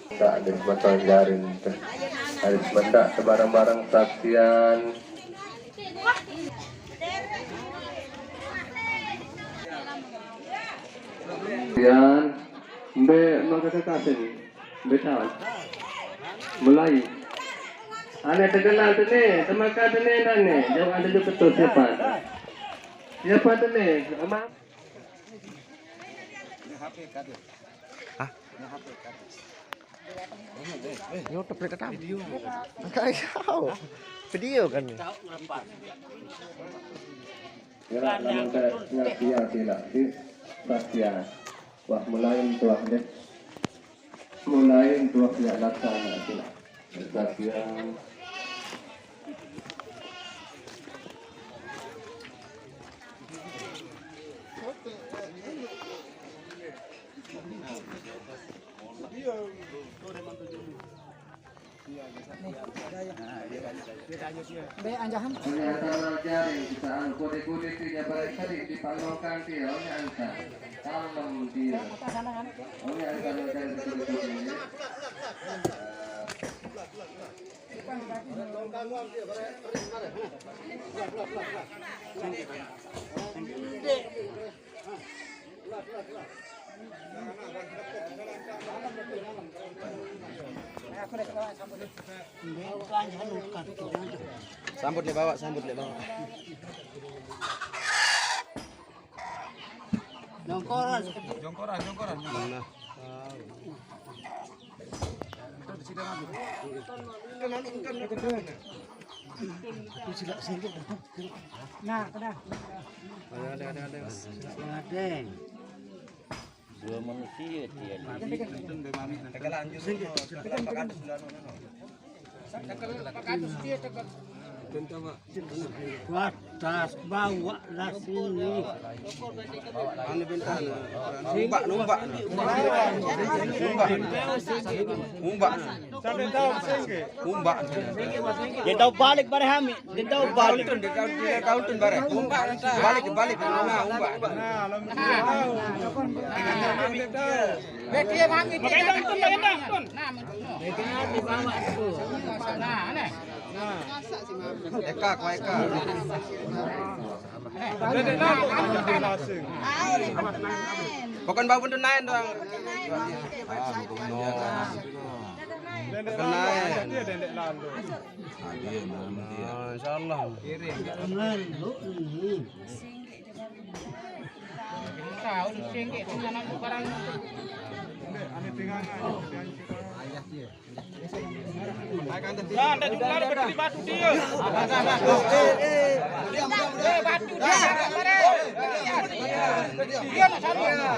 Tak ada bakal jarin harus benda barang-barang saksian. Saksian, mbe magkakakasin, betawan. Mulai. Ane terkenal tu ni, semaka tu ni dan ni. Jauh ada juga betul siapa? Siapa tu ni? Ama. YouTube dekat video. Enggak tahu. Video kan. Gerak namun ke saksian tidak si saksian. Wah mulai tuah deh. Mulai tuah ya laksana tidak. Saksian. Pernyataan jari kisah kode-kode tidak baik tadi dipandangkan dia oleh angka tolong dia oleh angka dari kode-kode Sambut le bawa, sambut le bawa. Jongkoran. Mana? Nah, kena. Ada. Dua manusia dia. Batas bawa lah sini. Numbak. Dia tahu balik bare hami. Dia tahu balik. Dia kautun bare. Balik. Nah, umbak. Dia mami dia tun. Nah, dibawa tu. Nah, nah. Eka. Bukan bau pun naik doang. Insyaallah. Tahu singgit dengan barang. Nah, ada juga berdiri batu dia. Batu dia. Dia nak salah.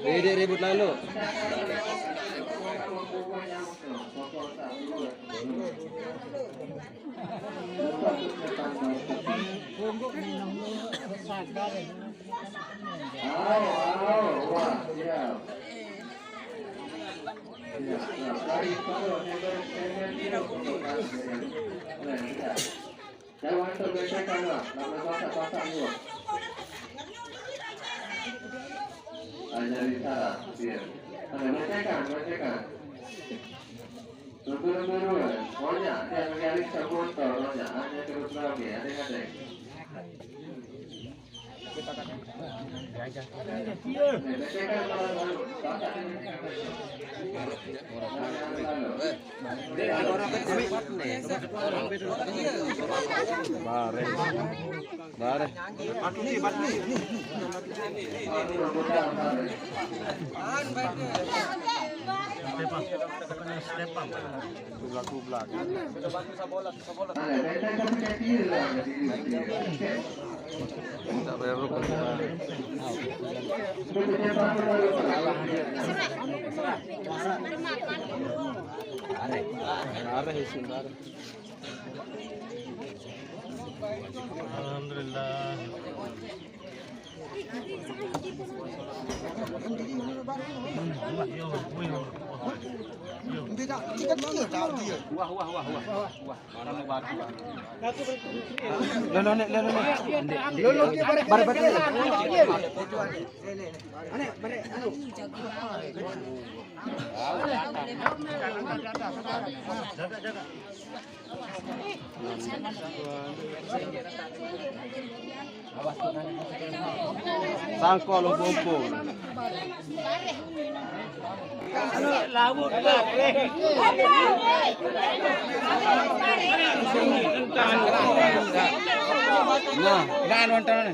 Dia ribut lalu. Jangan tergesekan lah, nama kotak-kotak dua. Hanya di sana, dia. Ada bacakan. Guru-guru kan, pokoknya yang nyari motor, pokoknya hanya terus lagi, ada. Alhamdulillah. Sangko lo bombo. Nah, gaan wantan.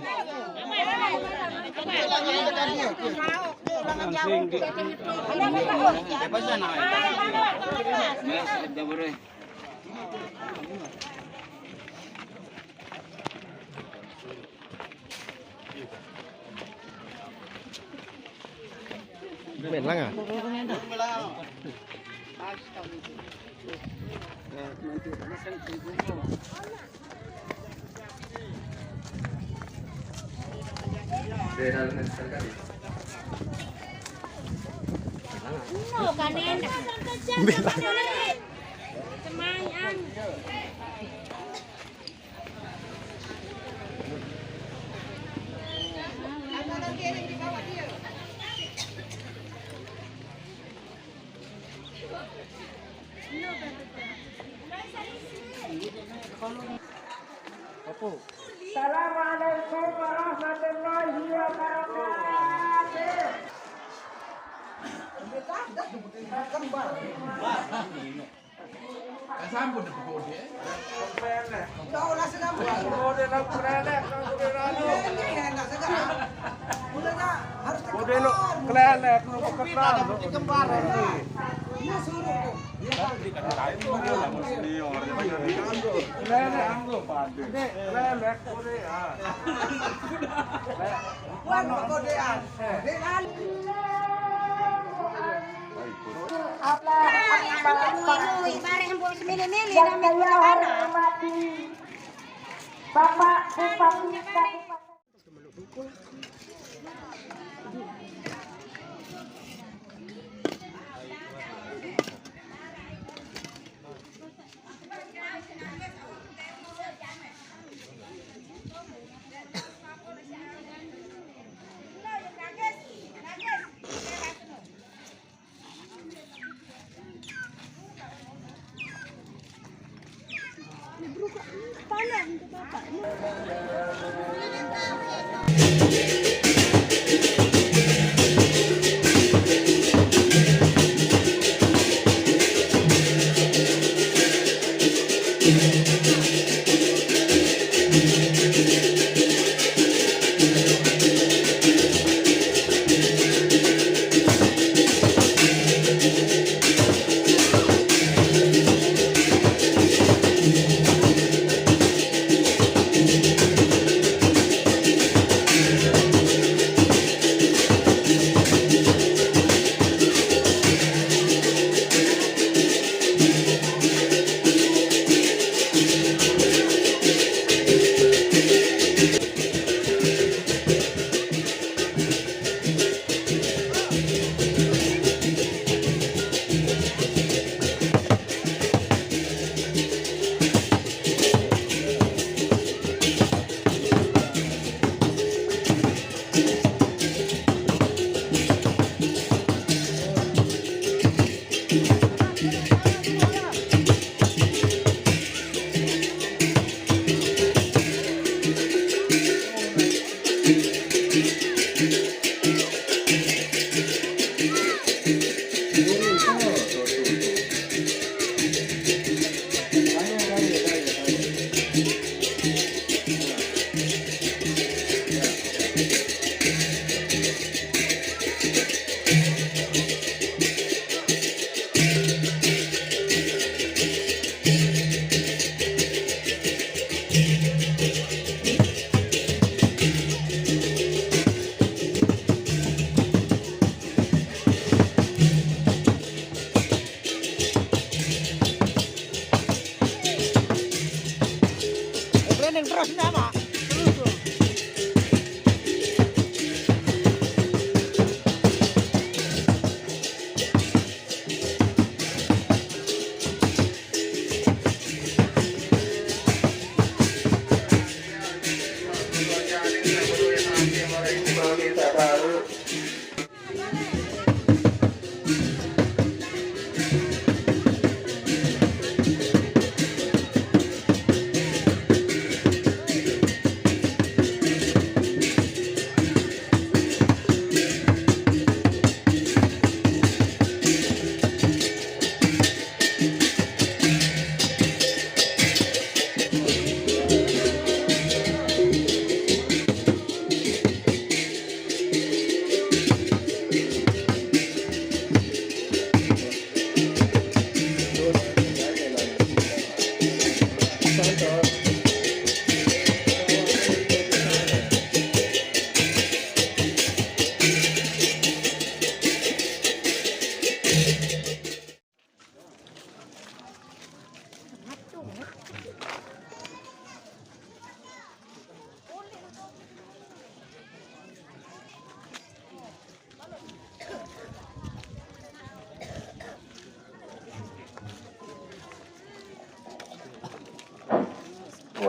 Bền lắm à? Assalamualaikum warahmatullahi wabarakatuh. Bapak Bupati Kabupaten terus nama.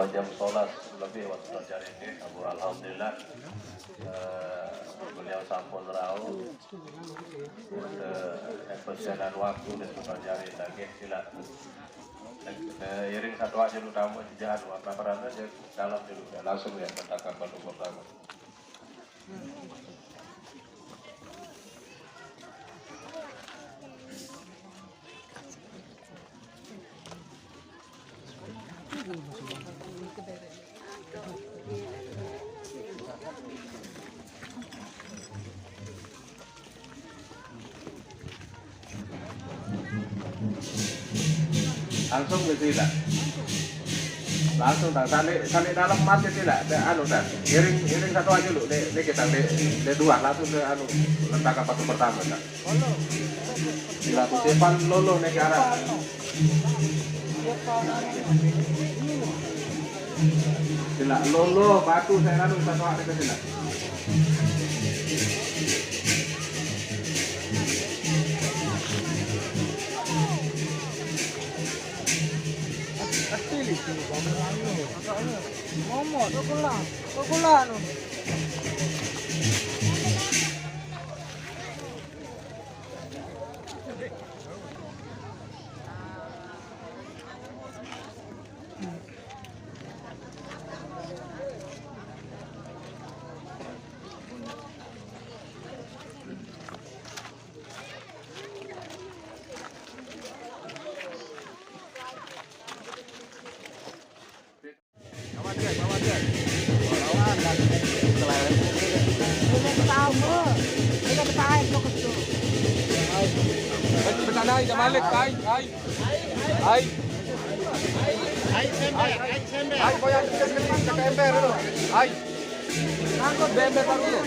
Jam sholat lebih waktu terjadi ini, alhamdulillah beliau sampun rau persenan waktu dan terjadi lagi sila iring satu aja dulu tamu jahat apa peranda dalam dulu langsung ya katakan baru pertama. Langsung ke sila, langsung tak salik dalam masjid sila, anu dah, iring satu aja lu, deh kita deh dua langsung ke anu letakkan batu pertama dah. Sila kucepan lolo negara. Sila lolo batu saya anu satu aja ke sila. Ay, jamalik, ay. Ay, boya sa ember dulu. Ay. Angkot ember dulu.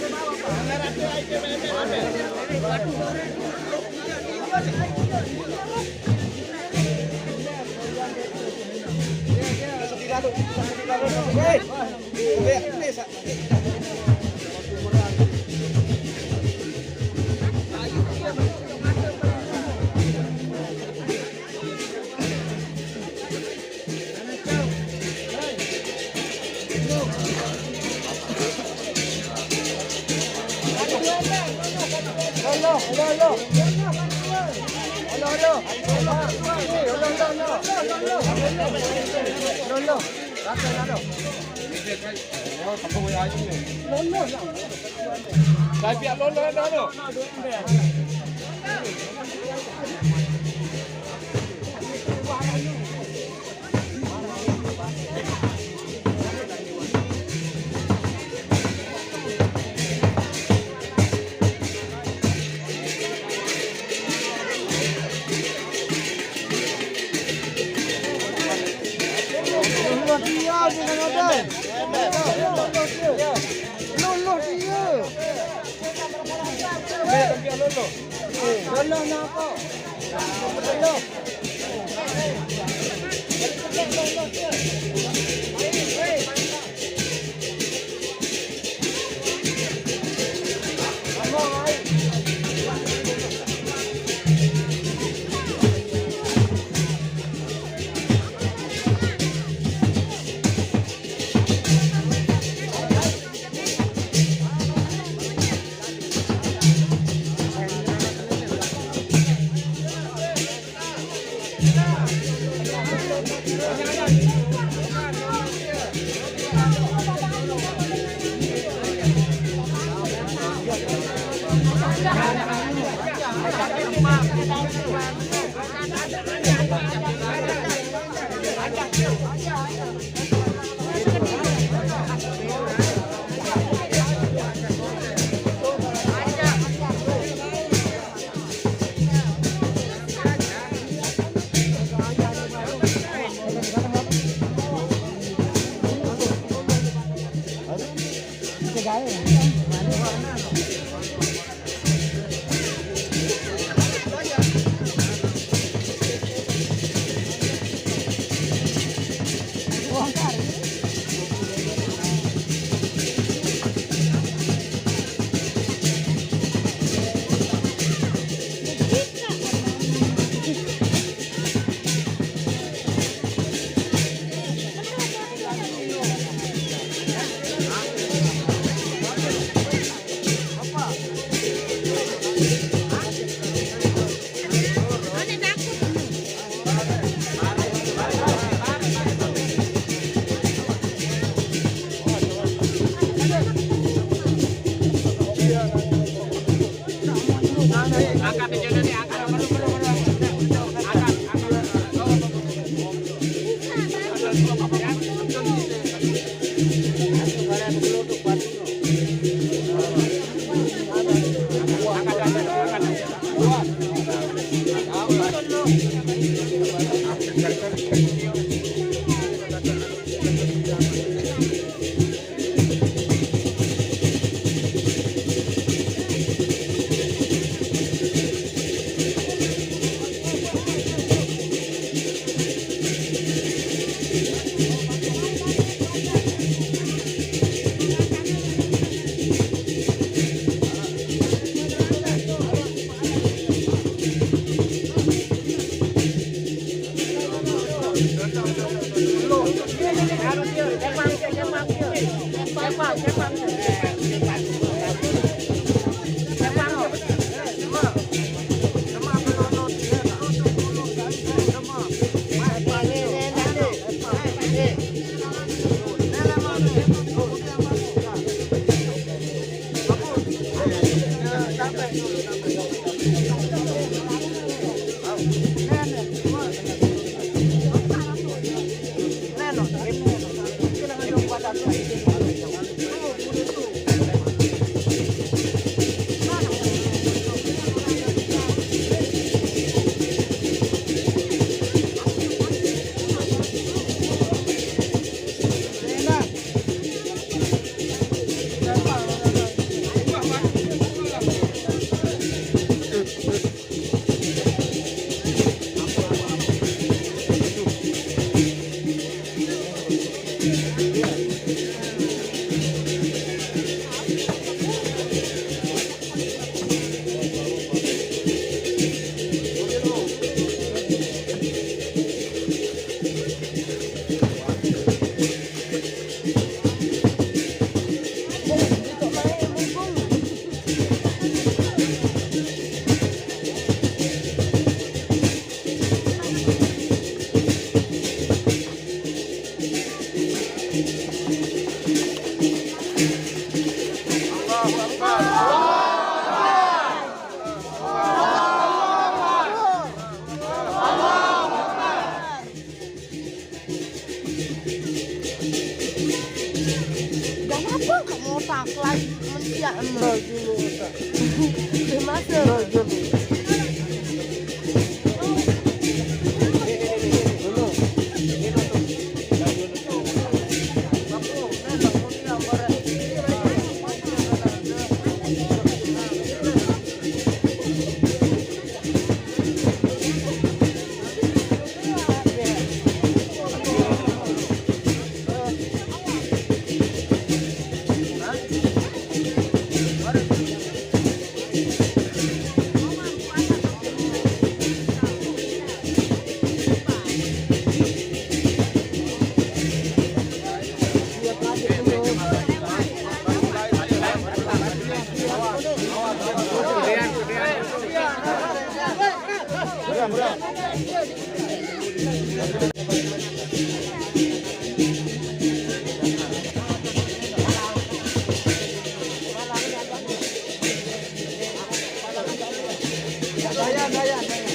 Adik, adik, adik.